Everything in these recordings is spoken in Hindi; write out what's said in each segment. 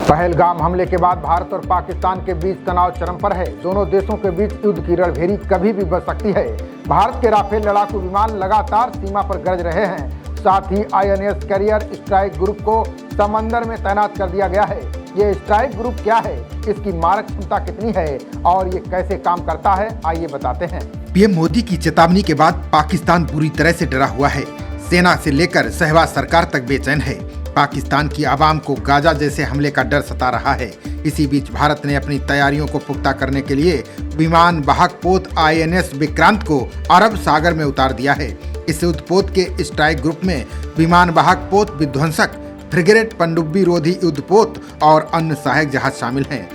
पहलगाम हमले के बाद भारत और पाकिस्तान के बीच तनाव चरम पर है। दोनों देशों के बीच युद्ध की रणभेरी कभी भी बच सकती है। भारत के राफेल लड़ाकू विमान लगातार सीमा पर गरज रहे हैं। साथ ही INS कैरियर स्ट्राइक ग्रुप को समंदर में तैनात कर दिया गया है। ये स्ट्राइक ग्रुप क्या है, इसकी मारक क्षमता कितनी है और ये कैसे काम करता है, आइए बताते हैं। पीएम मोदी की चेतावनी के बाद पाकिस्तान पूरी तरह से डरा हुआ है। सेना से लेकर शहबाज सरकार तक बेचैन है। पाकिस्तान की आवाम को गाजा जैसे हमले का डर सता रहा है। इसी बीच भारत ने अपनी तैयारियों को पुख्ता करने के लिए विमान वाहक पोत INS विक्रांत को अरब सागर में उतार दिया है। इस युद्धपोत के स्ट्राइक ग्रुप में विमान वाहक पोत विध्वंसक, फ्रिगेट, पनडुब्बी रोधी युद्धपोत और अन्य सहायक जहाज शामिल हैं।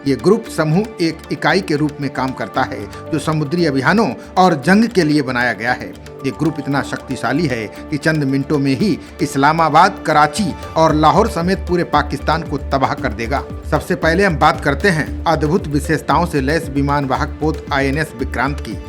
ये ग्रुप समूह एक इकाई के रूप में काम करता है जो समुद्री अभियानों और जंग के लिए बनाया गया है। ये ग्रुप इतना शक्तिशाली है कि चंद मिनटों में ही इस्लामाबाद, कराची और लाहौर समेत पूरे पाकिस्तान को तबाह कर देगा। सबसे पहले हम बात करते हैं अद्भुत विशेषताओं से लैस विमान वाहक पोत INS विक्रांत की।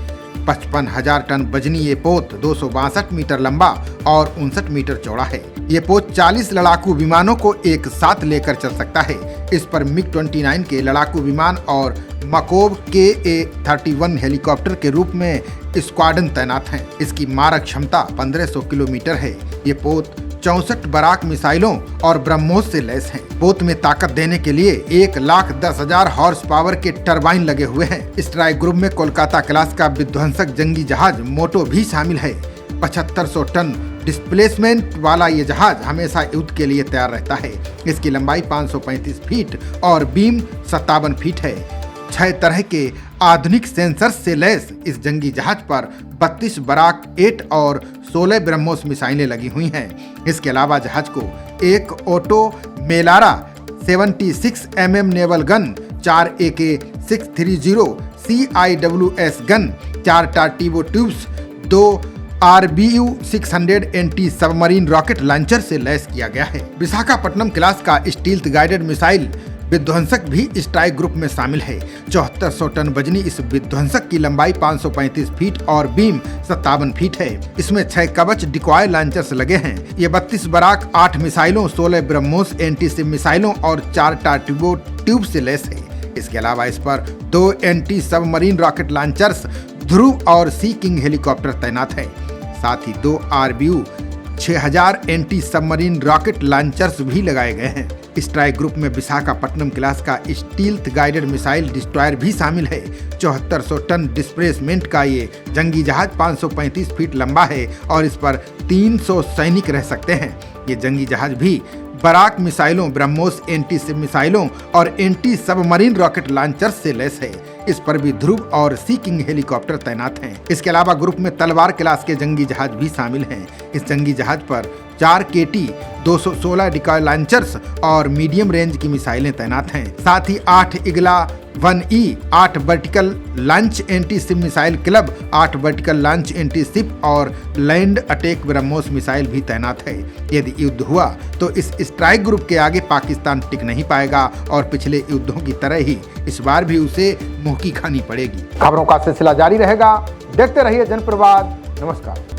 55,000 टन वजनी ये पोत 262 मीटर लंबा और 59 मीटर चौड़ा है। ये पोत 40 लड़ाकू विमानों को एक साथ लेकर चल सकता है। इस पर MiG-29 के लड़ाकू विमान और मकोव KA-31 हेलीकॉप्टर के रूप में स्क्वाड्रन तैनात हैं। इसकी मारक क्षमता 1500 किलोमीटर है। ये पोत 64 बराक मिसाइलों और ब्रह्मोस से लैस हैं। पोत में ताकत देने के लिए 1,10,000 हॉर्स पावर के टरबाइन लगे हुए हैं। स्ट्राइक ग्रुप में कोलकाता क्लास का विध्वंसक जंगी जहाज मोटो भी शामिल है। 7500 टन डिस्प्लेसमेंट वाला ये जहाज हमेशा युद्ध के लिए तैयार रहता है। इसकी लंबाई 535 फीट और बीम 57 फीट है। 6 तरह के आधुनिक सेंसर्स से लैस इस जंगी जहाज पर 32 बराक 8 और 16 ब्रह्मोस मिसाइलें लगी हुई हैं। इसके अलावा जहाज को एक Oto Melara 76 mm naval gun, 4 AK-630 CIWS gun, 4 torpedo tubes, 2 RBU-600 anti submarine rocket launcher से लैस किया गया है। विशाखापट्टनम क्लास का स्टील्थ गाइडेड मिसाइल विध्वंसक भी स्ट्राइक ग्रुप में शामिल है। 7400 टन वजनी इस विध्वंसक की लंबाई 535 फीट और बीम 57 फीट है। इसमें 6 कवच डिकॉय लॉन्चर्स लगे हैं। ये 32 बराक 8 मिसाइलों, 16 ब्रह्मोस एंटी-शिप मिसाइलों और 4 टार्टीबो ट्यूब से लैस है। इसके अलावा इस पर 2 एंटी सबमरीन रॉकेट लॉन्चर्स, ध्रुव और सी किंग हेलीकॉप्टर तैनात है। साथ ही 2 RBU-6000 anti submarine rocket launchers भी लगाए गए हैं। स्ट्राइक ग्रुप में विशाखापट्टनम क्लास का स्टील्थ गाइडेड मिसाइल डिस्ट्रॉयर भी शामिल है। 7400 टन डिस्प्लेसमेंट का ये जंगी जहाज 535 फीट लंबा है और इस पर 300 सैनिक रह सकते हैं। ये जंगी जहाज भी बराक मिसाइलों, ब्रह्मोस एंटी-शिप मिसाइलों और एंटी सबमरीन रॉकेट लॉन्चर्स से लैस है। इस पर भी ध्रुव और सी किंग हेलीकॉप्टर तैनात हैं। इसके अलावा ग्रुप में तलवार क्लास के जंगी जहाज भी शामिल हैं। इस जंगी जहाज पर 4 KT-216 डिकॉय लॉन्चर्स और मीडियम रेंज की मिसाइलें तैनात हैं। साथ ही 8 इगला 1E, 8 vertical launch anti-ship missile club, 8 vertical launch anti-ship और लैंड अटैक ब्रह्मोस मिसाइल भी तैनात है। यदि युद्ध हुआ तो इस स्ट्राइक ग्रुप के आगे पाकिस्तान टिक नहीं पाएगा और पिछले युद्धों की तरह ही इस बार भी उसे मुंह की खानी पड़ेगी। खबरों का सिलसिला जारी रहेगा। देखते रहिए जनप्रवाद। नमस्कार।